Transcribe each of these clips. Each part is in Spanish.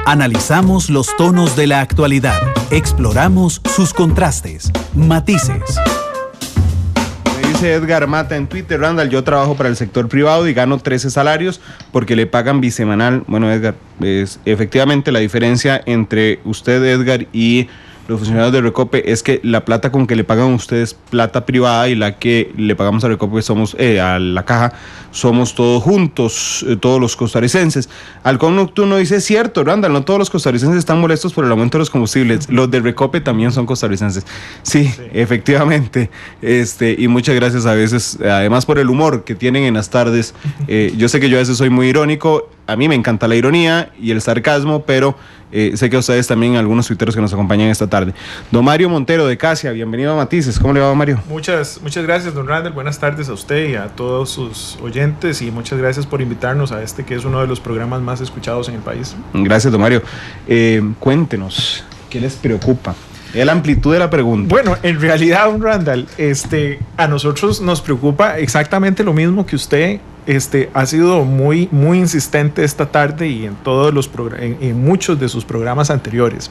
Analizamos los tonos de la actualidad. Exploramos sus contrastes, matices. Me dice Edgar Mata en Twitter: Randall, yo trabajo para el sector privado y gano 13 salarios porque le pagan bisemanal. Bueno, Edgar, efectivamente la diferencia entre usted, Edgar, y los funcionarios de Recope es que la plata con que le pagan a ustedes plata privada y la que le pagamos a Recope a la caja, somos todos juntos, todos los costarricenses. Halcón Nocturno dice: es cierto, Randall, no todos los costarricenses están molestos por el aumento de los combustibles, los de Recope también son costarricenses. Sí, efectivamente, y muchas gracias a veces, además por el humor que tienen en las tardes. Yo sé que yo a veces soy muy irónico, a mí me encanta la ironía y el sarcasmo, pero sé que a ustedes también, algunos tuiteros que nos acompañan esta tarde. Don Mario Montero de Casia, bienvenido a Matices. ¿Cómo le va, don Mario? Muchas gracias, don Randall. Buenas tardes a usted y a todos sus oyentes, y muchas gracias por invitarnos a que es uno de los programas más escuchados en el país. Gracias, don Mario. Cuéntenos, ¿qué les preocupa? Es la amplitud de la pregunta. Bueno, en realidad, don Randall, a nosotros nos preocupa exactamente lo mismo que usted. Ha sido muy insistente esta tarde y en muchos de sus programas anteriores.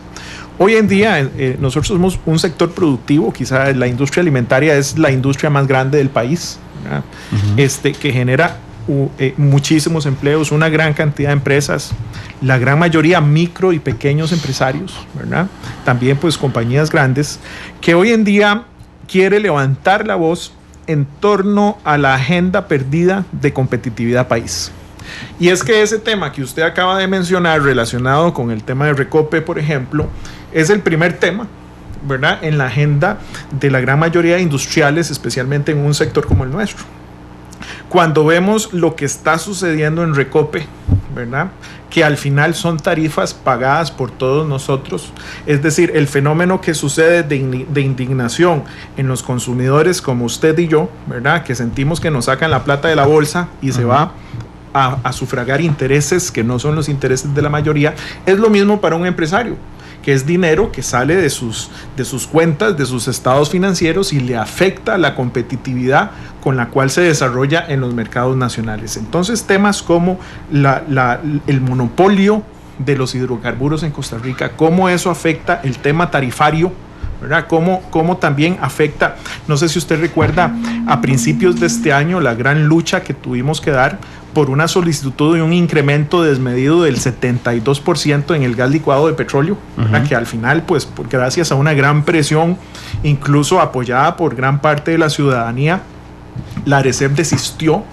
Hoy en día nosotros somos un sector productivo, quizá la industria alimentaria es la industria más grande del país, ¿verdad? Que genera muchísimos empleos, una gran cantidad de empresas, la gran mayoría micro y pequeños empresarios, ¿verdad? También pues compañías grandes, que hoy en día quiere levantar la voz en torno a la agenda perdida de competitividad país. Y es que ese tema que usted acaba de mencionar, relacionado con el tema de Recope, por ejemplo, es el primer tema, ¿verdad?, en la agenda de la gran mayoría de industriales, especialmente en un sector como el nuestro. Cuando vemos lo que está sucediendo en Recope, ¿verdad?, que al final son tarifas pagadas por todos nosotros, es decir, el fenómeno que sucede de indignación en los consumidores como usted y yo, ¿verdad?, que sentimos que nos sacan la plata de la bolsa y se va a sufragar intereses que no son los intereses de la mayoría, es lo mismo para un empresario, que es dinero que sale de sus cuentas, de sus estados financieros, y le afecta la competitividad con la cual se desarrolla en los mercados nacionales. Entonces, temas como el monopolio de los hidrocarburos en Costa Rica, cómo eso afecta el tema tarifario, ¿verdad? Cómo también afecta, no sé si usted recuerda, a principios de este año, la gran lucha que tuvimos que dar por una solicitud de un incremento desmedido del 72% en el gas licuado de petróleo, que al final, pues gracias a una gran presión, incluso apoyada por gran parte de la ciudadanía, la ARECEP desistió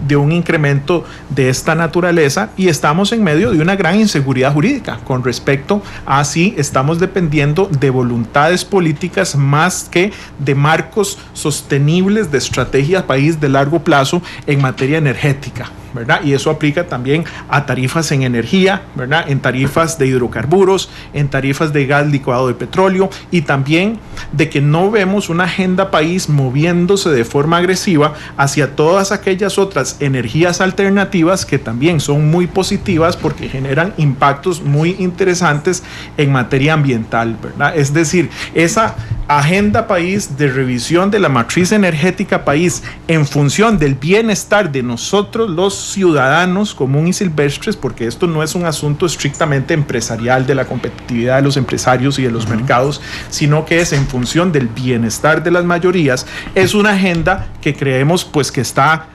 de un incremento de esta naturaleza, y estamos en medio de una gran inseguridad jurídica con respecto a si estamos dependiendo de voluntades políticas más que de marcos sostenibles de estrategia país de largo plazo en materia energética, ¿verdad? Y eso aplica también a tarifas en energía, ¿verdad?, en tarifas de hidrocarburos, en tarifas de gas licuado de petróleo, y también de que no vemos una agenda país moviéndose de forma agresiva hacia todas aquellas otras energías alternativas que también son muy positivas porque generan impactos muy interesantes en materia ambiental, ¿verdad? Es decir, esa agenda país de revisión de la matriz energética país en función del bienestar de nosotros los ciudadanos común y silvestres, porque esto no es un asunto estrictamente empresarial de la competitividad de los empresarios y de los mercados, sino que es en función del bienestar de las mayorías, es una agenda que creemos pues que está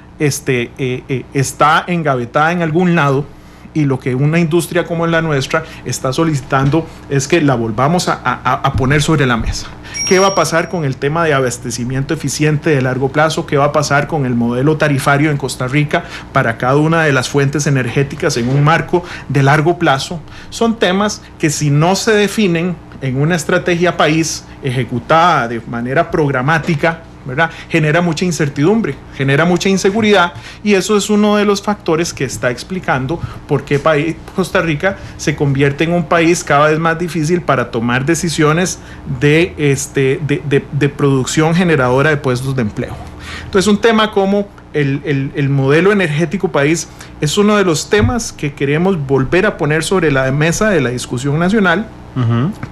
engavetada en algún lado, y lo que una industria como la nuestra está solicitando es que la volvamos a poner sobre la mesa. ¿Qué va a pasar con el tema de abastecimiento eficiente de largo plazo? ¿Qué va a pasar con el modelo tarifario en Costa Rica para cada una de las fuentes energéticas en un marco de largo plazo? Son temas que, si no se definen en una estrategia país ejecutada de manera programática, ¿verdad?, genera mucha incertidumbre, genera mucha inseguridad, y eso es uno de los factores que está explicando por qué Costa Rica se convierte en un país cada vez más difícil para tomar decisiones de producción generadora de puestos de empleo. Entonces, un tema como el modelo energético país es uno de los temas que queremos volver a poner sobre la mesa de la discusión nacional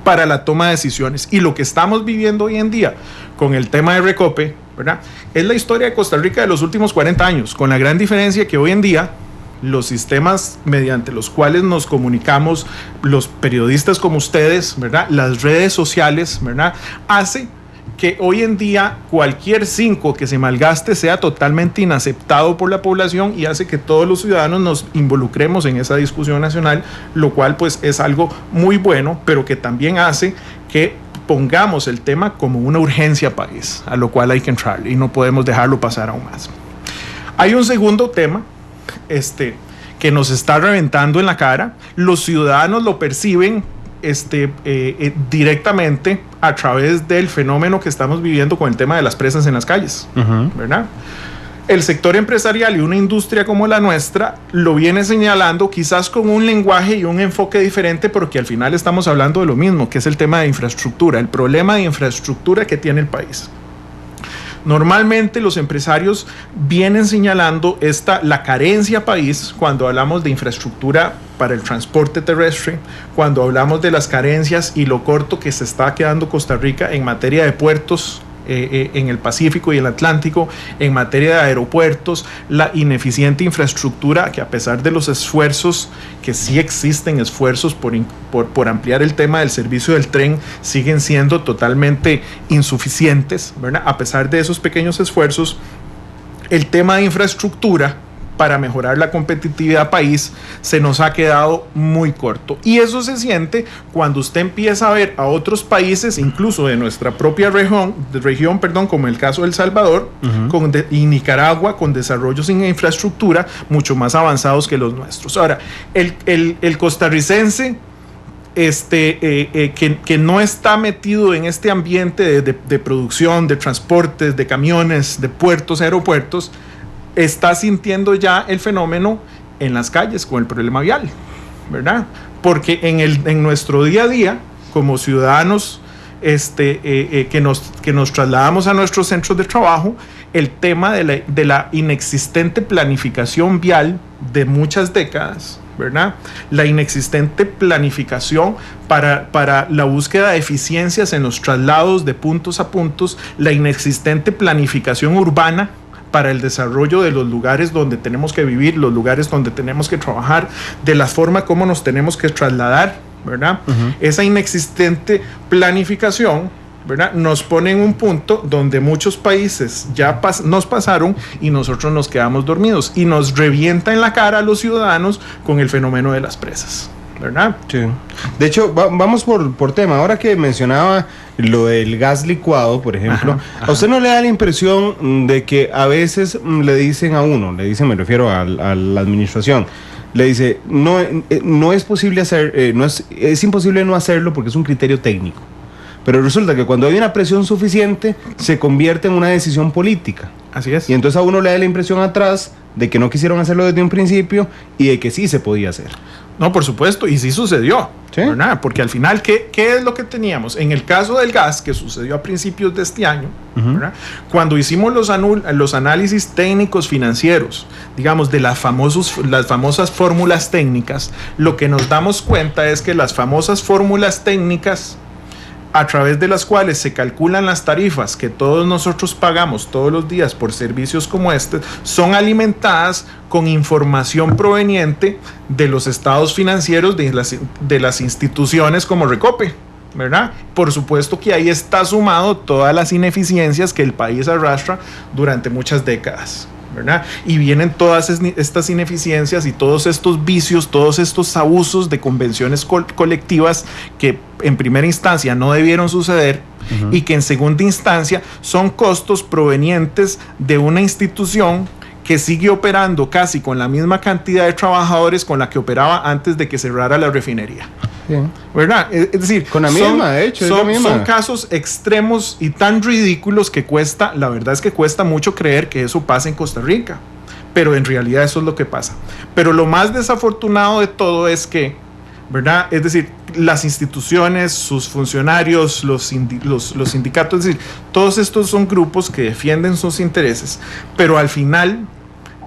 para la toma de decisiones. Y lo que estamos viviendo hoy en día con el tema de Recope, ¿verdad?, es la historia de Costa Rica de los últimos 40 años, con la gran diferencia que hoy en día los sistemas mediante los cuales nos comunicamos, los periodistas como ustedes, ¿verdad? Las redes sociales, ¿verdad? Hace que hoy en día cualquier 5 que se malgaste sea totalmente inaceptado por la población y hace que todos los ciudadanos nos involucremos en esa discusión nacional, lo cual pues es algo muy bueno, pero que también hace que pongamos el tema como una urgencia país, a lo cual hay que entrar y no podemos dejarlo pasar aún más. Hay un segundo tema que nos está reventando en la cara. Los ciudadanos lo perciben directamente a través del fenómeno que estamos viviendo con el tema de las presas en las calles, ¿verdad? El sector empresarial y una industria como la nuestra lo viene señalando quizás con un lenguaje y un enfoque diferente, pero que al final estamos hablando de lo mismo, que es el tema de infraestructura, el problema de infraestructura que tiene el país. Normalmente los empresarios vienen señalando la carencia país cuando hablamos de infraestructura para el transporte terrestre, cuando hablamos de las carencias y lo corto que se está quedando Costa Rica en materia de puertos en el Pacífico y el Atlántico, en materia de aeropuertos, la ineficiente infraestructura que a pesar de los esfuerzos, que sí existen esfuerzos por ampliar el tema del servicio del tren, siguen siendo totalmente insuficientes, ¿verdad? A pesar de esos pequeños esfuerzos, el tema de infraestructura para mejorar la competitividad país se nos ha quedado muy corto, y eso se siente cuando usted empieza a ver a otros países, incluso de nuestra propia región, como el caso de El Salvador y Nicaragua, con desarrollos en infraestructura mucho más avanzados que los nuestros. Ahora, el costarricense que no está metido en este ambiente de producción, de transportes, de camiones, de puertos, aeropuertos, está sintiendo ya el fenómeno en las calles con el problema vial, ¿verdad? Porque en nuestro día a día, como ciudadanos que nos trasladamos a nuestros centros de trabajo, el tema de la inexistente planificación vial de muchas décadas, ¿verdad? La inexistente planificación para la búsqueda de eficiencias en los traslados de puntos a puntos, la inexistente planificación urbana para el desarrollo de los lugares donde tenemos que vivir, los lugares donde tenemos que trabajar, de la forma como nos tenemos que trasladar, ¿verdad? Esa inexistente planificación, ¿verdad?, nos pone en un punto donde muchos países ya nos pasaron y nosotros nos quedamos dormidos, y nos revienta en la cara a los ciudadanos con el fenómeno de las presas, ¿verdad? Sí. De hecho, vamos por tema. Ahora que mencionaba lo del gas licuado, por ejemplo, ¿a usted no le da la impresión de que a veces le dicen a uno, me refiero a la administración, le dice, no es posible hacer, es imposible no hacerlo porque es un criterio técnico? Pero resulta que cuando hay una presión suficiente, se convierte en una decisión política. Así es. Y entonces a uno le da la impresión atrás de que no quisieron hacerlo desde un principio y de que sí se podía hacer. No, por supuesto, y sí sucedió, ¿sí? ¿Verdad? Porque al final, ¿qué es lo que teníamos? En el caso del gas, que sucedió a principios de este año, ¿verdad?, cuando hicimos los análisis técnicos financieros, digamos, de las famosas fórmulas técnicas, lo que nos damos cuenta es que las famosas fórmulas técnicas a través de las cuales se calculan las tarifas que todos nosotros pagamos todos los días por servicios como este, son alimentadas con información proveniente de los estados financieros de las instituciones como Recope, ¿verdad? Por supuesto que ahí está sumado todas las ineficiencias que el país arrastra durante muchas décadas, ¿verdad? Y vienen todas estas ineficiencias y todos estos vicios, todos estos abusos de convenciones colectivas que en primera instancia no debieron suceder y que en segunda instancia son costos provenientes de una institución que sigue operando casi con la misma cantidad de trabajadores con la que operaba antes de que cerrara la refinería. Bien. ¿Verdad? Es decir, con la misma, de hecho, son casos extremos y tan ridículos que la verdad es que cuesta mucho creer que eso pasa en Costa Rica, pero en realidad eso es lo que pasa. Pero lo más desafortunado de todo es que, ¿verdad?, es decir, las instituciones, sus funcionarios, los sindicatos, es decir, todos estos son grupos que defienden sus intereses, pero al final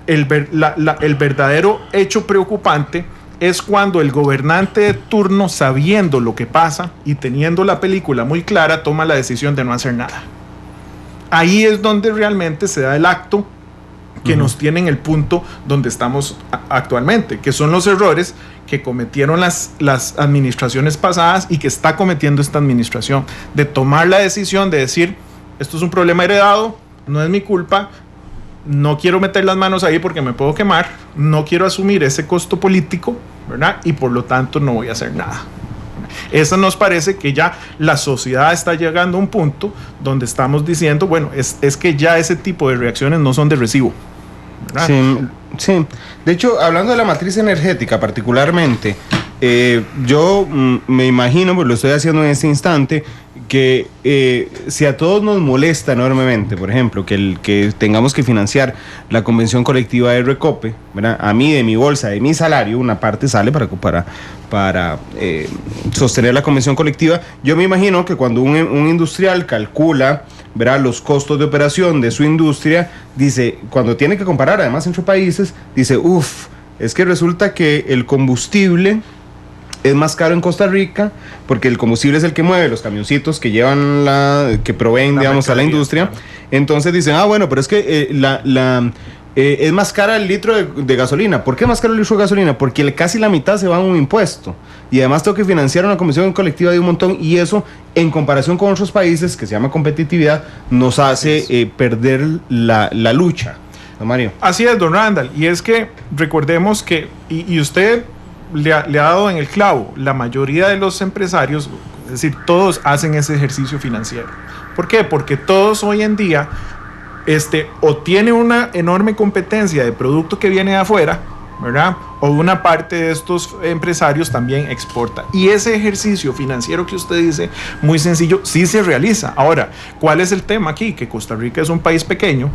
el verdadero hecho preocupante es cuando el gobernante de turno, sabiendo lo que pasa y teniendo la película muy clara, toma la decisión de no hacer nada. Ahí es donde realmente se da el acto que nos tienen el punto donde estamos actualmente, que son los errores que cometieron las administraciones pasadas y que está cometiendo esta administración, de tomar la decisión de decir, esto es un problema heredado, no es mi culpa, no quiero meter las manos ahí porque me puedo quemar, no quiero asumir ese costo político, ¿verdad? Y por lo tanto no voy a hacer nada. Eso nos parece que ya la sociedad está llegando a un punto donde estamos diciendo, bueno, es que ya ese tipo de reacciones no son de recibo, ¿verdad? Sí, sí. De hecho, hablando de la matriz energética particularmente, yo me imagino, pues lo estoy haciendo en este instante, que si a todos nos molesta enormemente, por ejemplo, que tengamos que financiar la convención colectiva de Recope, ¿verdad? A mí, de mi bolsa, de mi salario, una parte sale para sostener la convención colectiva. Yo me imagino que cuando un industrial calcula, ¿verdad?, los costos de operación de su industria, dice, cuando tiene que comparar además entre países, dice, es que resulta que el combustible es más caro en Costa Rica porque el combustible es el que mueve los camioncitos que llevan que proveen, digamos, a la industria. Entonces dicen, bueno, pero es que es más cara el litro de gasolina. ¿Por qué es más caro el litro de gasolina? Porque casi la mitad se va a un impuesto. Y además tengo que financiar una convención colectiva de un montón. Y eso, en comparación con otros países, que se llama competitividad, nos hace perder la lucha. ¿No, Mario? Así es, don Randall. Y es que recordemos que, y usted le ha dado en el clavo, la mayoría de los empresarios, es decir, todos hacen ese ejercicio financiero. ¿Por qué? Porque todos hoy en día o tiene una enorme competencia de producto que viene de afuera, ¿verdad? O una parte de estos empresarios también exporta. Y ese ejercicio financiero que usted dice, muy sencillo, sí se realiza. Ahora, ¿cuál es el tema aquí? Que Costa Rica es un país pequeño,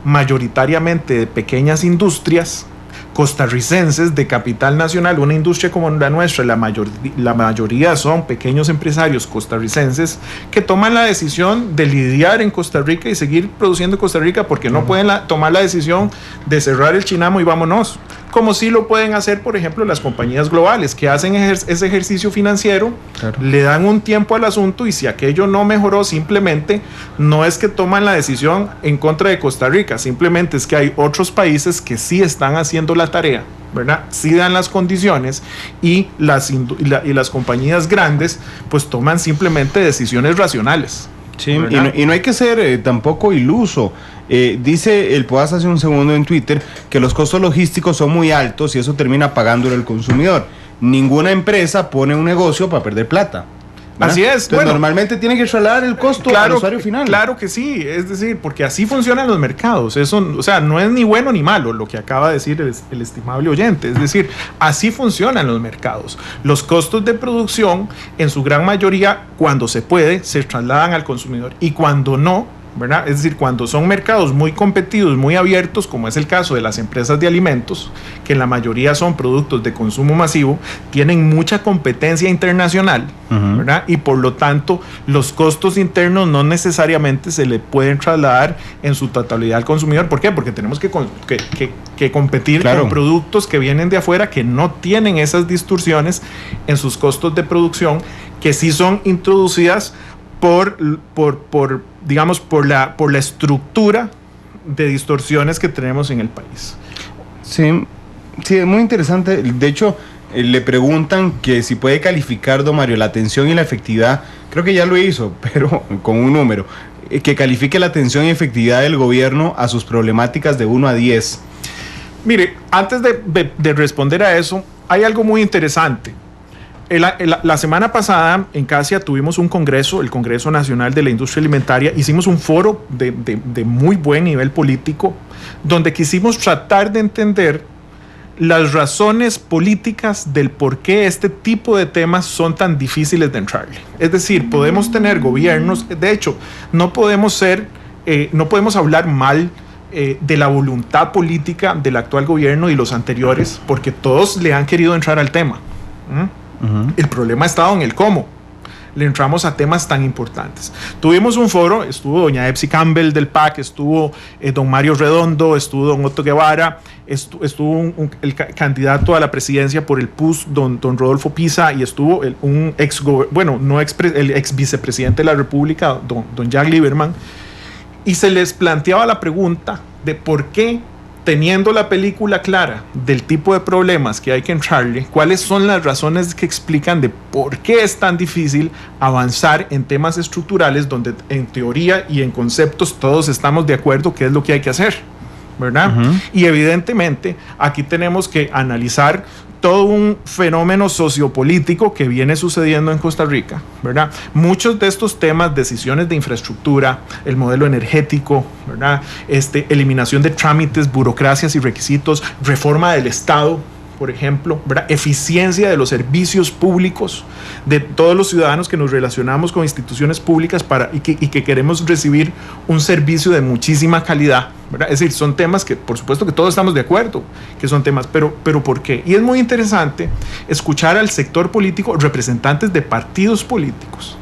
mayoritariamente de pequeñas industrias costarricenses de capital nacional. Una industria como la nuestra, la mayoría son pequeños empresarios costarricenses que toman la decisión de lidiar en Costa Rica y seguir produciendo en Costa Rica porque no pueden tomar la decisión de cerrar el chinamo y vámonos, como sí lo pueden hacer, por ejemplo, las compañías globales que hacen ese ejercicio financiero. Claro. Le dan un tiempo al asunto y si aquello no mejoró, simplemente no es que toman la decisión en contra de Costa Rica, simplemente es que hay otros países que sí están haciendo la tarea, ¿verdad? Sí dan las condiciones y las compañías grandes pues toman simplemente decisiones racionales. Sí, y no hay que ser tampoco iluso. Dice el Poas hace un segundo en Twitter que los costos logísticos son muy altos y eso termina pagándolo el consumidor. Ninguna empresa pone un negocio para perder plata, ¿verdad? Así es. Entonces, normalmente tiene que trasladar el costo al usuario final. Claro que sí, es decir, porque así funcionan los mercados. Eso, o sea, no es ni bueno ni malo lo que acaba de decir el estimable oyente. Es decir, así funcionan los mercados. Los costos de producción, en su gran mayoría, cuando se puede, se trasladan al consumidor. Y cuando no, ¿verdad? Es decir, cuando son mercados muy competidos, muy abiertos, como es el caso de las empresas de alimentos, que en la mayoría son productos de consumo masivo, tienen mucha competencia internacional, ¿verdad? Y por lo tanto, los costos internos no necesariamente se le pueden trasladar en su totalidad al consumidor. ¿Por qué? Porque tenemos que competir con productos que vienen de afuera, que no tienen esas distorsiones en sus costos de producción, que sí son introducidas por la estructura de distorsiones que tenemos en el país. Sí, es muy interesante. De hecho, le preguntan que si puede calificar, don Mario, la atención y la efectividad. Creo que ya lo hizo, pero con un número. Que califique la atención y efectividad del gobierno a sus problemáticas de 1 a 10. Mire, antes de responder a eso, hay algo muy interesante. La semana pasada en Casia tuvimos un congreso, el Congreso Nacional de la Industria Alimentaria. Hicimos un foro de muy buen nivel político, donde quisimos tratar de entender las razones políticas del por qué este tipo de temas son tan difíciles de entrarle. Es decir, podemos tener gobiernos, de hecho, no podemos hablar mal de la voluntad política del actual gobierno y los anteriores, porque todos le han querido entrar al tema. El problema ha estado en el cómo le entramos a temas tan importantes. Tuvimos un foro, estuvo doña Epsi Campbell del PAC, estuvo don Mario Redondo, estuvo don Otto Guevara, estuvo el candidato a la presidencia por el PUS, don Rodolfo Pisa, y estuvo el ex vicepresidente de la República, don Jack Lieberman, y se les planteaba la pregunta de por qué teniendo la película clara del tipo de problemas que hay que entrarle, cuáles son las razones que explican de por qué es tan difícil avanzar en temas estructurales donde en teoría y en conceptos todos estamos de acuerdo qué es lo que hay que hacer, ¿verdad? Y evidentemente aquí tenemos que analizar todo un fenómeno sociopolítico que viene sucediendo en Costa Rica, ¿verdad? Muchos de estos temas, decisiones de infraestructura, el modelo energético, ¿verdad? Eliminación de trámites, burocracias y requisitos, reforma del Estado, por ejemplo, ¿verdad? Eficiencia de los servicios públicos de todos los ciudadanos que nos relacionamos con instituciones públicas y que queremos recibir un servicio de muchísima calidad, ¿verdad? Es decir, son temas que por supuesto que todos estamos de acuerdo que son temas, pero ¿por qué? Y es muy interesante escuchar al sector político, representantes de partidos políticos,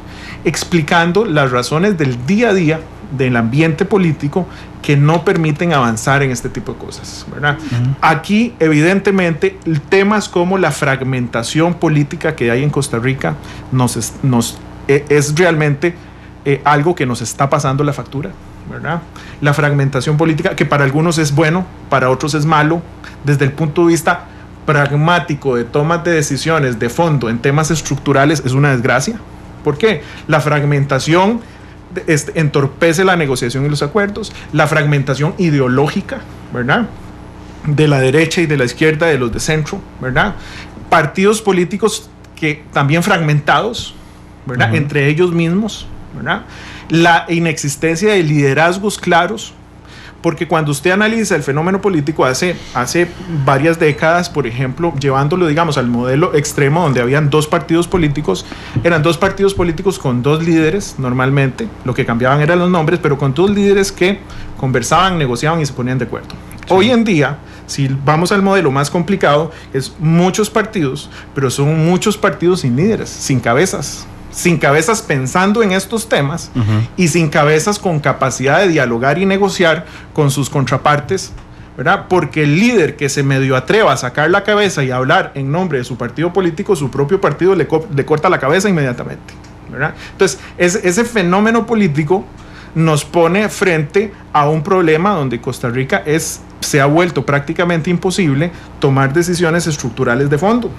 explicando las razones del día a día del ambiente político que no permiten avanzar en este tipo de cosas, ¿verdad? Aquí, evidentemente, temas como la fragmentación política que hay en Costa Rica es realmente algo que nos está pasando la factura, ¿verdad? La fragmentación política, que para algunos es bueno, para otros es malo, desde el punto de vista pragmático de tomas de decisiones de fondo en temas estructurales, es una desgracia. ¿Por qué? La fragmentación entorpece la negociación y los acuerdos, la fragmentación ideológica, ¿verdad? De la derecha y de la izquierda, de los de centro, ¿verdad? Partidos políticos que también fragmentados, ¿verdad? Entre ellos mismos, ¿verdad? La inexistencia de liderazgos claros, porque cuando usted analiza el fenómeno político hace varias décadas, por ejemplo, llevándolo, digamos, al modelo extremo donde habían dos partidos políticos, eran dos partidos políticos con dos líderes normalmente, lo que cambiaban eran los nombres, pero con dos líderes que conversaban, negociaban y se ponían de acuerdo. Sí. Hoy en día, si vamos al modelo más complicado, es muchos partidos, pero son muchos partidos sin líderes, sin cabezas pensando en estos temas y sin cabezas con capacidad de dialogar y negociar con sus contrapartes, ¿verdad? Porque el líder que se medio atreva a sacar la cabeza y a hablar en nombre de su partido político, su propio partido le corta la cabeza inmediatamente, ¿verdad? Entonces, ese fenómeno político nos pone frente a un problema donde Costa Rica se ha vuelto prácticamente imposible tomar decisiones estructurales de fondo,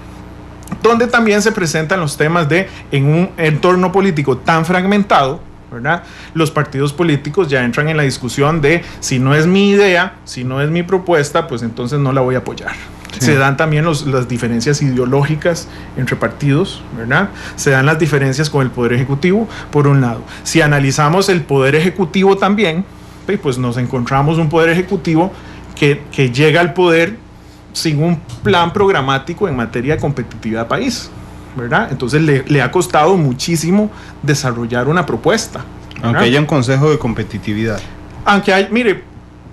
donde también se presentan los temas en un entorno político tan fragmentado, ¿verdad? Los partidos políticos ya entran en la discusión de si no es mi idea, si no es mi propuesta, pues entonces no la voy a apoyar. Sí. Se dan también las diferencias ideológicas entre partidos, ¿verdad? Se dan las diferencias con el Poder Ejecutivo, por un lado. Si analizamos el Poder Ejecutivo también, pues nos encontramos un Poder Ejecutivo que llega al poder sin un plan programático en materia de competitividad país, ¿verdad? Entonces le ha costado muchísimo desarrollar una propuesta, ¿verdad? Aunque haya un consejo de competitividad. Mire,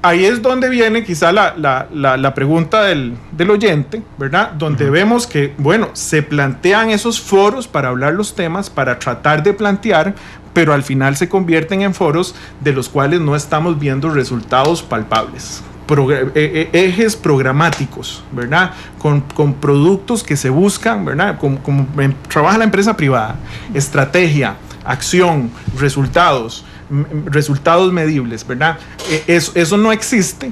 ahí es donde viene quizá la pregunta del oyente, ¿verdad? Donde vemos que, bueno, se plantean esos foros para hablar los temas, para tratar de plantear, pero al final se convierten en foros de los cuales no estamos viendo resultados palpables. Ejes programáticos, ¿verdad? Con productos que se buscan, ¿verdad? Como trabaja la empresa privada, estrategia, acción, resultados medibles, ¿verdad? Eso no existe.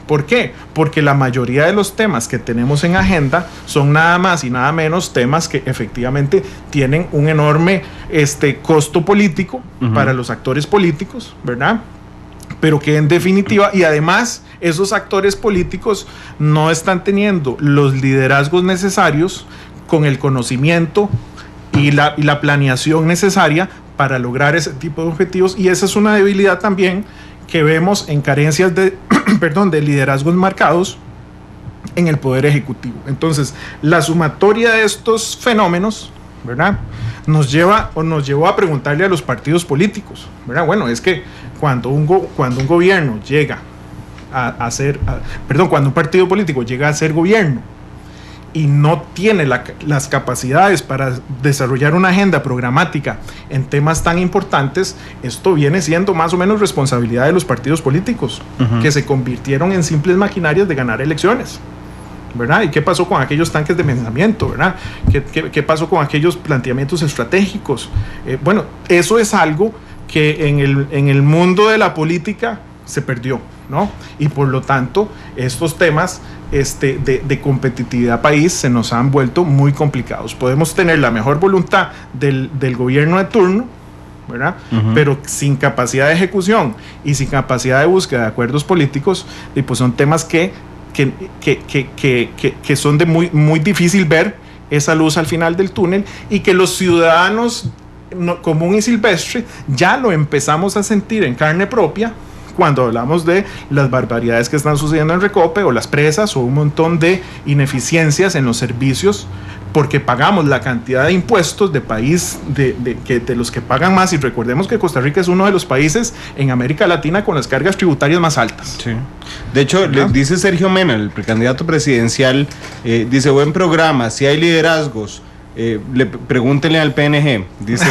¿Por qué? Porque la mayoría de los temas que tenemos en agenda son nada más y nada menos temas que efectivamente tienen un enorme costo político para los actores políticos, ¿verdad? Pero que en definitiva, y además esos actores políticos no están teniendo los liderazgos necesarios con el conocimiento y la planeación necesaria para lograr ese tipo de objetivos, y esa es una debilidad también que vemos en carencias de liderazgos marcados en el Poder Ejecutivo. Entonces, la sumatoria de estos fenómenos, ¿verdad?, nos llevó a preguntarle a los partidos políticos, ¿verdad? Bueno, es que cuando un gobierno llega cuando un partido político llega a ser gobierno y no tiene las capacidades para desarrollar una agenda programática en temas tan importantes, esto viene siendo más o menos responsabilidad de los partidos políticos, que se convirtieron en simples maquinarias de ganar elecciones, ¿verdad? ¿Y qué pasó con aquellos tanques de pensamiento, ¿verdad? ¿Qué pasó con aquellos planteamientos estratégicos? Bueno, eso es algo que en el mundo de la política se perdió, ¿no? Y por lo tanto, estos temas de competitividad país se nos han vuelto muy complicados. Podemos tener la mejor voluntad del gobierno de turno, ¿verdad? Pero sin capacidad de ejecución y sin capacidad de búsqueda de acuerdos políticos, y pues son temas que son de muy difícil ver esa luz al final del túnel, y que los ciudadanos común y silvestre ya lo empezamos a sentir en carne propia cuando hablamos de las barbaridades que están sucediendo en Recope o las presas o un montón de ineficiencias en los servicios, porque pagamos la cantidad de impuestos de país de los que pagan más, y recordemos que Costa Rica es uno de los países en América Latina con las cargas tributarias más altas. Sí. De hecho, le dice Sergio Mena, el precandidato presidencial, dice: buen programa, si hay liderazgos, pregúntenle al PNG, dice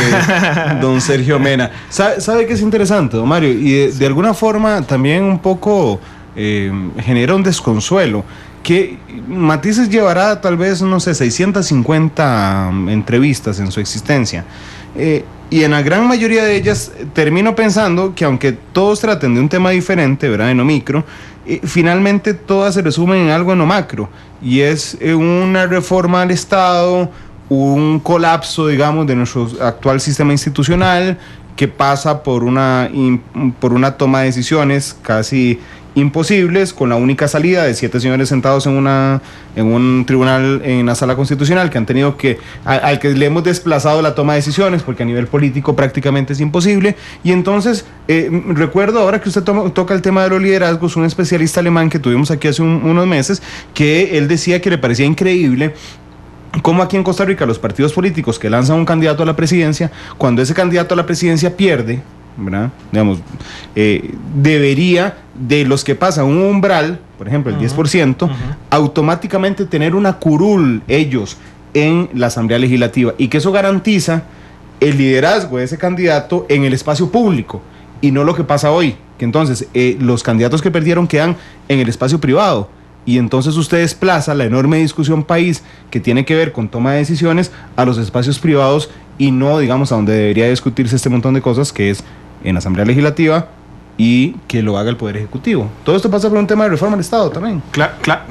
don Sergio Mena. ¿Sabe qué es interesante, don Mario? Y de alguna forma también un poco genera un desconsuelo, que Matices llevará tal vez, no sé, 650 entrevistas en su existencia, y en la gran mayoría de ellas termino pensando que aunque todos traten de un tema diferente, ¿verdad?, en lo micro, finalmente todas se resumen en algo en lo macro, y es una reforma al Estado, un colapso, digamos, de nuestro actual sistema institucional, que pasa por una toma de decisiones casi imposibles, con la única salida de 7 señores sentados en un tribunal, en la sala constitucional, que han tenido al que le hemos desplazado la toma de decisiones, porque a nivel político prácticamente es imposible. Y entonces, recuerdo ahora que usted toca el tema de los liderazgos, un especialista alemán que tuvimos aquí hace unos meses, que él decía que le parecía increíble cómo aquí en Costa Rica los partidos políticos que lanzan un candidato a la presidencia, cuando ese candidato a la presidencia pierde, ¿verdad?, digamos, debería, de los que pasan un umbral, por ejemplo el 10%, automáticamente tener una curul ellos en la Asamblea Legislativa, y que eso garantiza el liderazgo de ese candidato en el espacio público, y no lo que pasa hoy, que entonces los candidatos que perdieron quedan en el espacio privado. Y entonces usted desplaza la enorme discusión país que tiene que ver con toma de decisiones a los espacios privados, y no, digamos, a donde debería discutirse este montón de cosas, que es en la Asamblea Legislativa, y que lo haga el Poder Ejecutivo. Todo esto pasa por un tema de reforma del Estado también.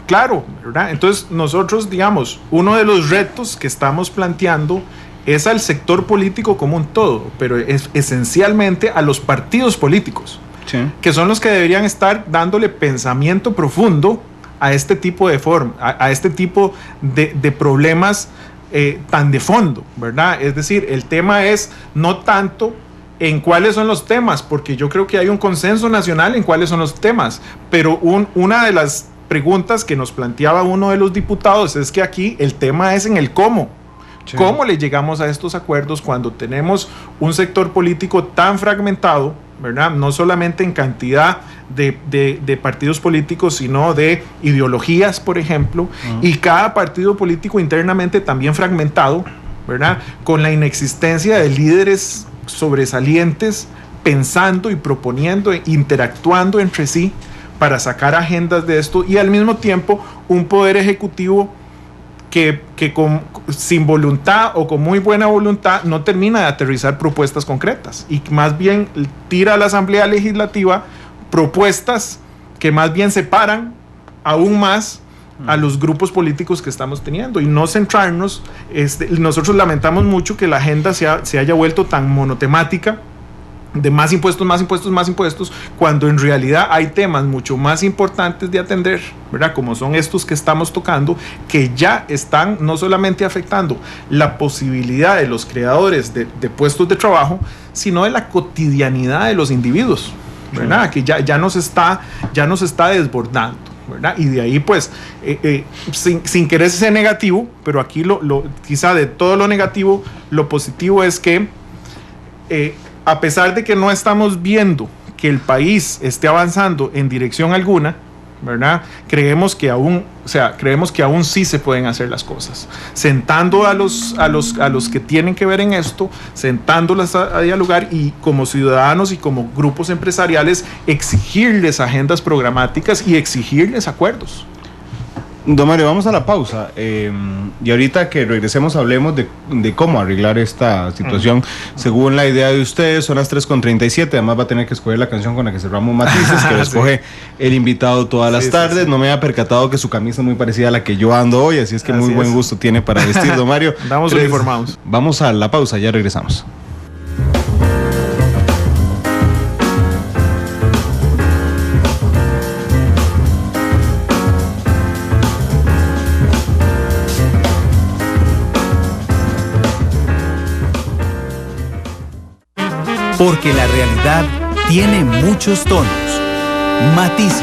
Claro, ¿verdad? Entonces nosotros, digamos, uno de los retos que estamos planteando es al sector político como un todo, pero es esencialmente a los partidos políticos, sí, que son los que deberían estar dándole pensamiento profundo a este tipo de a este tipo de problemas tan de fondo, ¿verdad? Es decir, el tema es no tanto en cuáles son los temas, porque yo creo que hay un consenso nacional en cuáles son los temas, pero una de las preguntas que nos planteaba uno de los diputados es que aquí el tema es en el cómo. Sí. ¿Cómo le llegamos a estos acuerdos cuando tenemos un sector político tan fragmentado, ¿verdad?, no solamente en cantidad de partidos políticos, sino de ideologías, por ejemplo, y cada partido político internamente también fragmentado, ¿verdad?, con la inexistencia de líderes sobresalientes pensando y proponiendo, interactuando entre sí para sacar agendas de esto, y al mismo tiempo un poder ejecutivo que sin voluntad o con muy buena voluntad no termina de aterrizar propuestas concretas, y más bien tira a la Asamblea Legislativa propuestas que más bien separan aún más a los grupos políticos que estamos teniendo, y no centrarnos. Nosotros lamentamos mucho que la agenda se haya vuelto tan monotemática, de más impuestos, más impuestos, más impuestos, cuando en realidad hay temas mucho más importantes de atender, ¿verdad?, como son estos que estamos tocando, que ya están no solamente afectando la posibilidad de los creadores de puestos de trabajo, sino de la cotidianidad de los individuos, ¿verdad?, que ya nos está desbordando, ¿verdad? Y de ahí, pues, sin querer ser negativo, pero aquí quizá de todo lo negativo, lo positivo es que a pesar de que no estamos viendo que el país esté avanzando en dirección alguna, ¿verdad?, creemos que aún sí se pueden hacer las cosas, sentando a los que tienen que ver en esto, sentándolas a dialogar, y como ciudadanos y como grupos empresariales exigirles agendas programáticas y exigirles acuerdos. Don Mario, vamos a la pausa y ahorita que regresemos hablemos de cómo arreglar esta situación. Según la idea de ustedes, son las 3:37, además va a tener que escoger la canción con la que cerramos Matices, que lo escoge el invitado todas las tardes. No me había percatado que su camisa es muy parecida a la que yo ando hoy, así es que muy buen gusto tiene para vestir, don Mario. Estamos uniformados. Vamos a la pausa, ya regresamos. Porque la realidad tiene muchos tonos, matices.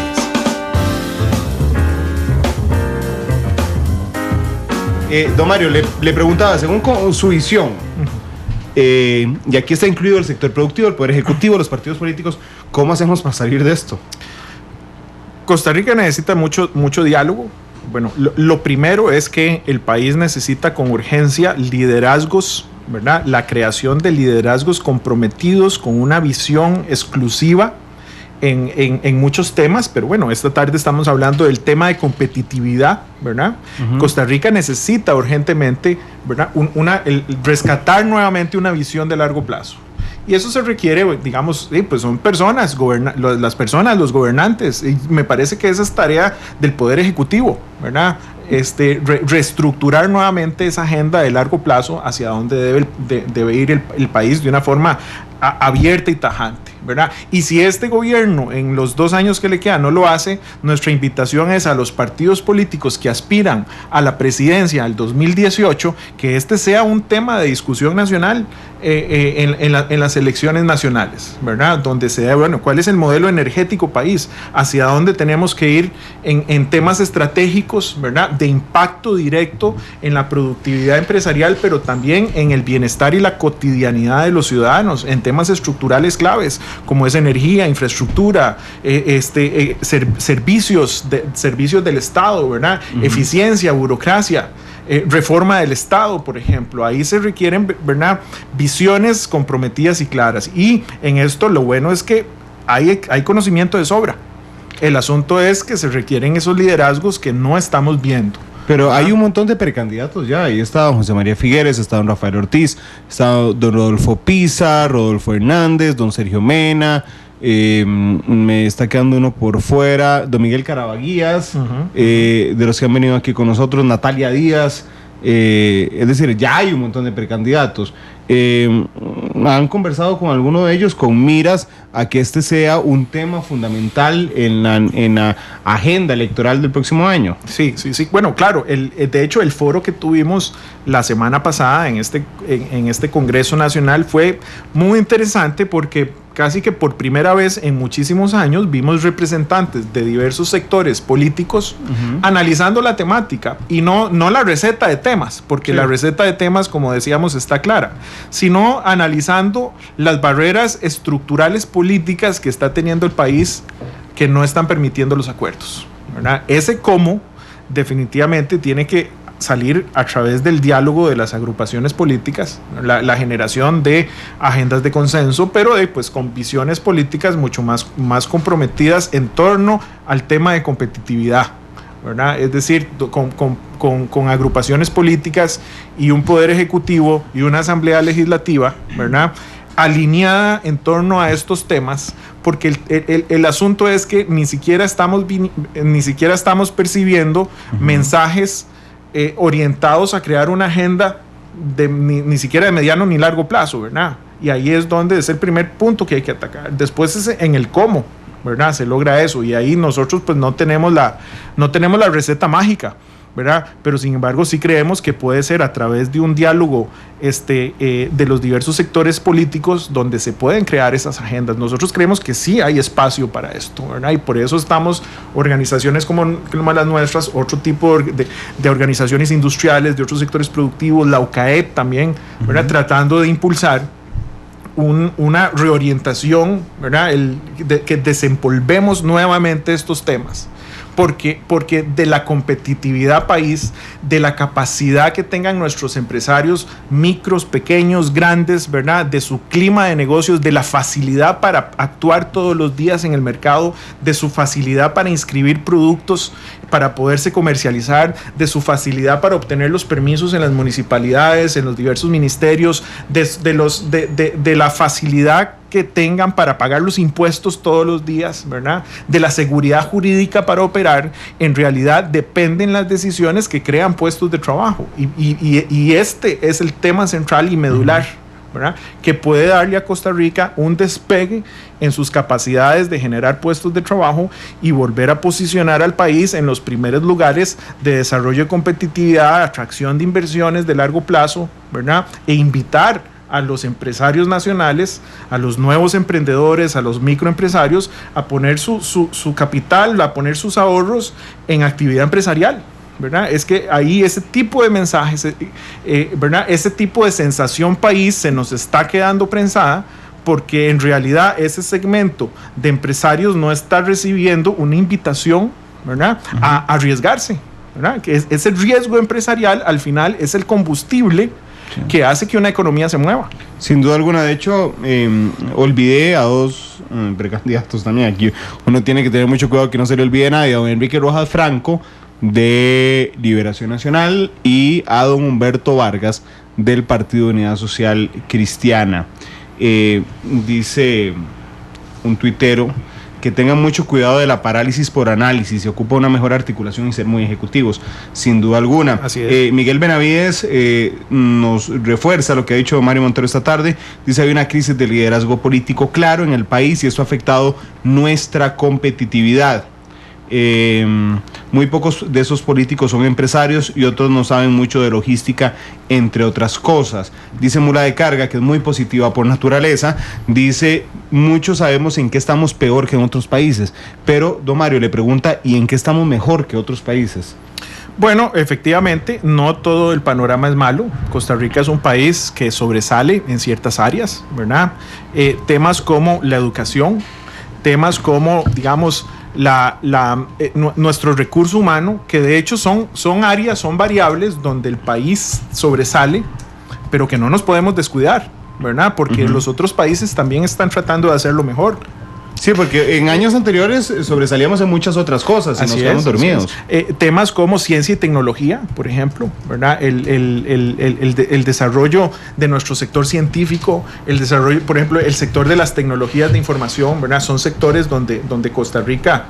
Don Mario, le preguntaba, según su visión, y aquí está incluido el sector productivo, el poder ejecutivo, los partidos políticos, ¿cómo hacemos para salir de esto? Costa Rica necesita mucho diálogo. Bueno, lo primero es que el país necesita con urgencia liderazgos, ¿verdad? La creación de liderazgos comprometidos con una visión exclusiva en muchos temas, pero bueno, esta tarde estamos hablando del tema de competitividad, ¿verdad? Costa Rica necesita urgentemente, ¿verdad? Rescatar nuevamente una visión de largo plazo. Y eso se requiere, digamos, pues son personas, las personas, los gobernantes. Y me parece que esa es tarea del Poder Ejecutivo, ¿verdad? Reestructurar nuevamente esa agenda de largo plazo hacia donde debe ir el país de una forma abierta y tajante, ¿verdad? Y si este gobierno en los 2 años que le quedan no lo hace, nuestra invitación es a los partidos políticos que aspiran a la presidencia al 2018, que este sea un tema de discusión nacional en las elecciones nacionales, ¿verdad? Donde se da, bueno, cuál es el modelo energético país, hacia dónde tenemos que ir en temas estratégicos, ¿verdad? De impacto directo en la productividad empresarial, pero también en el bienestar y la cotidianidad de los ciudadanos, en temas estructurales claves, como es energía, infraestructura, servicios del Estado, ¿verdad? Eficiencia, burocracia, reforma del Estado, por ejemplo. Ahí se requieren, ¿verdad?, visiones comprometidas y claras. Y en esto lo bueno es que hay conocimiento de sobra. El asunto es que se requieren esos liderazgos que no estamos viendo. Pero hay un montón de precandidatos ya. Ahí está don José María Figueres, está don Rafael Ortiz, está don Rodolfo Pizar, Rodolfo Hernández, don Sergio Mena, me está quedando uno por fuera, don Miguel Carabaguías, de los que han venido aquí con nosotros, Natalia Díaz. Es decir, ya hay un montón de precandidatos. ¿Han conversado con alguno de ellos con miras a que este sea un tema fundamental en la agenda electoral del próximo año? Sí. Bueno, claro, de hecho el foro que tuvimos la semana pasada en este Congreso Nacional fue muy interesante porque casi que por primera vez en muchísimos años vimos representantes de diversos sectores políticos analizando la temática y no la receta de temas, porque la receta de temas, como decíamos, está clara, sino analizando las barreras estructurales políticas que está teniendo el país que no están permitiendo los acuerdos, ¿verdad? Ese cómo definitivamente tiene que salir a través del diálogo de las agrupaciones políticas, la generación de agendas de consenso, pero pues con visiones políticas mucho más comprometidas en torno al tema de competitividad, ¿verdad? Es decir, con agrupaciones políticas y un poder ejecutivo y una asamblea legislativa, ¿verdad?, alineada en torno a estos temas, porque el asunto es que ni siquiera estamos percibiendo mensajes orientados a crear una agenda ni siquiera de mediano ni largo plazo, ¿verdad? Y ahí es donde es el primer punto que hay que atacar. Después es en el cómo, ¿verdad? Se logra eso, y ahí nosotros pues no tenemos la receta mágica, ¿verdad? Pero sin embargo sí creemos que puede ser a través de un diálogo de los diversos sectores políticos donde se pueden crear esas agendas. Nosotros creemos que sí hay espacio para esto, ¿verdad? Y por eso estamos organizaciones como las nuestras, otro tipo de organizaciones industriales, de otros sectores productivos, la UCAEP también, ¿verdad?, tratando de impulsar una reorientación, ¿verdad?, que desempolvemos nuevamente estos temas. porque de la competitividad país, de la capacidad que tengan nuestros empresarios micros, pequeños, grandes, ¿verdad? De su clima de negocios, de la facilidad para actuar todos los días en el mercado, de su facilidad para inscribir productos, para poderse comercializar, de su facilidad para obtener los permisos en las municipalidades, en los diversos ministerios, de la facilidad que tengan para pagar los impuestos todos los días, ¿verdad? De la seguridad jurídica para operar, en realidad dependen las decisiones que crean puestos de trabajo. Y este es el tema central y medular, ¿verdad? Que puede darle a Costa Rica un despegue en sus capacidades de generar puestos de trabajo y volver a posicionar al país en los primeros lugares de desarrollo de competitividad, atracción de inversiones de largo plazo, ¿verdad? E invitar a los empresarios nacionales, a los nuevos emprendedores, a los microempresarios, a poner su capital, a poner sus ahorros en actividad empresarial, ¿verdad? Es que ahí ese tipo de mensajes, ¿verdad? Ese tipo de sensación país se nos está quedando prensada, porque en realidad ese segmento de empresarios no está recibiendo una invitación, ¿verdad? A arriesgarse, ¿verdad? Que ese riesgo empresarial al final es el combustible que hace que una economía se mueva. Sin duda alguna. De hecho, olvidé a dos precandidatos también aquí. Uno tiene que tener mucho cuidado que no se le olvide a nadie: a don Enrique Rojas Franco, de Liberación Nacional, y a don Humberto Vargas, del Partido de Unidad Social Cristiana. Dice un tuitero que tengan mucho cuidado de la parálisis por análisis, se ocupa una mejor articulación y ser muy ejecutivos, sin duda alguna. Así es. Miguel Benavides nos refuerza lo que ha dicho Mario Montero esta tarde. Dice: hay una crisis de liderazgo político claro en el país y eso ha afectado nuestra competitividad. Muy pocos de esos políticos son empresarios y otros no saben mucho de logística, entre otras cosas. Dice Mula de Carga, que es muy positiva por naturaleza, dice: muchos sabemos en qué estamos peor que en otros países, pero don Mario le pregunta: ¿y en qué estamos mejor que otros países? Bueno, efectivamente, no todo el panorama es malo. Costa Rica es un país que sobresale en ciertas áreas, ¿verdad? Temas como la educación, temas como, digamos, nuestro recurso humano, que de hecho son áreas, son variables donde el país sobresale, pero que no nos podemos descuidar, ¿verdad? Porque los otros países también están tratando de hacerlo mejor. Sí, porque en años anteriores sobresalíamos en muchas otras cosas y nos quedamos dormidos. Temas como ciencia y tecnología, por ejemplo, ¿verdad? El desarrollo de nuestro sector científico, el desarrollo, por ejemplo, el sector de las tecnologías de información, ¿verdad? Son sectores donde Costa Rica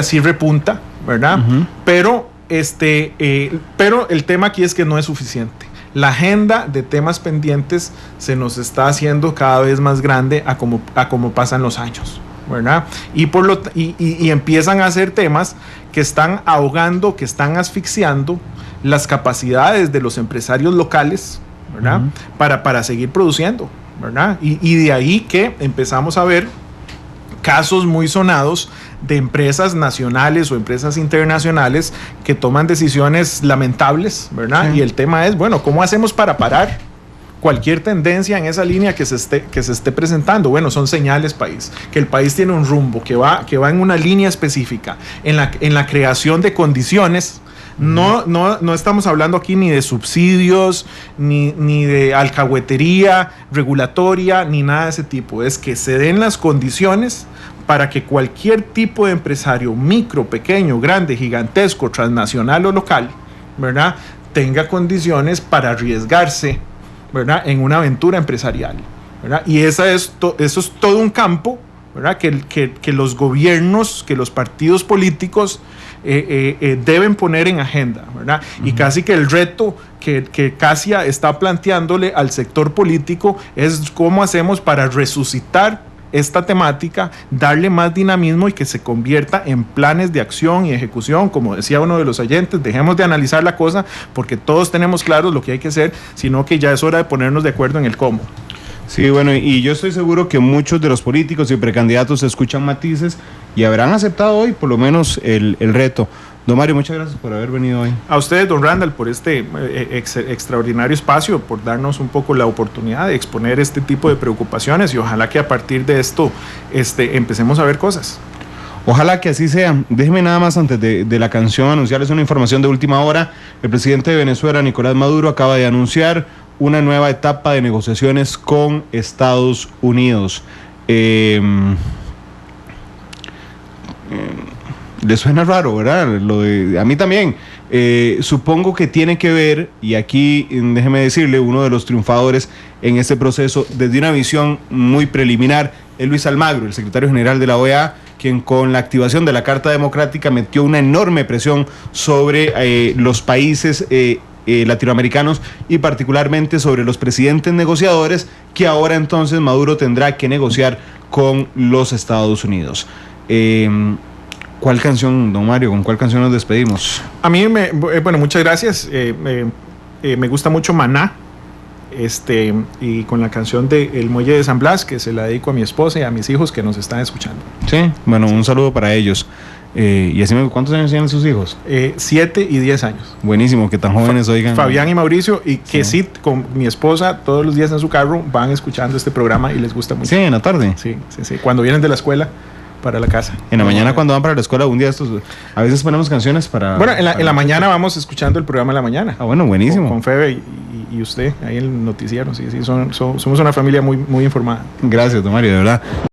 sí repunta, ¿verdad? Pero el tema aquí es que no es suficiente. La agenda de temas pendientes se nos está haciendo cada vez más grande a como pasan los años, ¿verdad? Y empiezan a ser temas que están ahogando, que están asfixiando las capacidades de los empresarios locales, ¿verdad? Para seguir produciendo, ¿verdad? Y de ahí que empezamos a ver casos muy sonados de empresas nacionales o empresas internacionales que toman decisiones lamentables, ¿verdad? Sí. Y el tema es, bueno, ¿cómo hacemos para parar cualquier tendencia en esa línea que se esté presentando? Bueno, son señales, país, que el país tiene un rumbo, que va en una línea específica, en la creación de condiciones. No estamos hablando aquí ni de subsidios, ni de alcahuetería regulatoria, ni nada de ese tipo. Es que se den las condiciones para que cualquier tipo de empresario, micro, pequeño, grande, gigantesco, transnacional o local, ¿verdad?, tenga condiciones para arriesgarse, ¿verdad?, en una aventura empresarial, ¿verdad? Y eso es todo un campo, ¿verdad?, que los gobiernos, que los partidos políticos deben poner en agenda, ¿verdad? Y casi que el reto que Casia está planteándole al sector político es cómo hacemos para resucitar esta temática, darle más dinamismo y que se convierta en planes de acción y ejecución. Como decía uno de los oyentes, dejemos de analizar la cosa porque todos tenemos claro lo que hay que hacer, sino que ya es hora de ponernos de acuerdo en el cómo. Sí, bueno, y yo estoy seguro que muchos de los políticos y precandidatos escuchan matices y habrán aceptado hoy por lo menos el reto. Don Mario, muchas gracias por haber venido hoy. A ustedes, don Randall, por este extraordinario espacio, por darnos un poco la oportunidad de exponer este tipo de preocupaciones y ojalá que a partir de esto empecemos a ver cosas. Ojalá que así sea. Déjeme nada más antes de la canción anunciarles una información de última hora. El presidente de Venezuela, Nicolás Maduro, acaba de anunciar una nueva etapa de negociaciones con Estados Unidos. Le suena raro, ¿verdad? A mí también. Supongo que tiene que ver, y aquí déjeme decirle, uno de los triunfadores en este proceso, desde una visión muy preliminar, es Luis Almagro, el secretario general de la OEA, quien con la activación de la Carta Democrática metió una enorme presión sobre los países latinoamericanos y particularmente sobre los presidentes negociadores, que ahora entonces Maduro tendrá que negociar con los Estados Unidos. ¿Cuál canción, don Mario? ¿Con cuál canción nos despedimos? A mí, bueno, muchas gracias. Me gusta mucho Maná. Y con la canción de El Muelle de San Blas, que se la dedico a mi esposa y a mis hijos que nos están escuchando. Sí, bueno, un saludo para ellos. Y así, ¿cuántos años tienen sus hijos? 7 y 10 años. Buenísimo, que tan jóvenes oigan. Fabián y Mauricio, y que sí, con mi esposa, todos los días en su carro van escuchando este programa y les gusta mucho. Sí, en la tarde. Sí. Cuando vienen de la escuela para la casa. En la mañana cuando van para la escuela, un día estos, a veces ponemos canciones para... Bueno, en la mañana vamos escuchando el programa en la mañana. Ah, bueno, buenísimo. Con Febe y usted, ahí en el noticiero. Sí, somos una familia muy, muy informada. Gracias, don Mario, de verdad.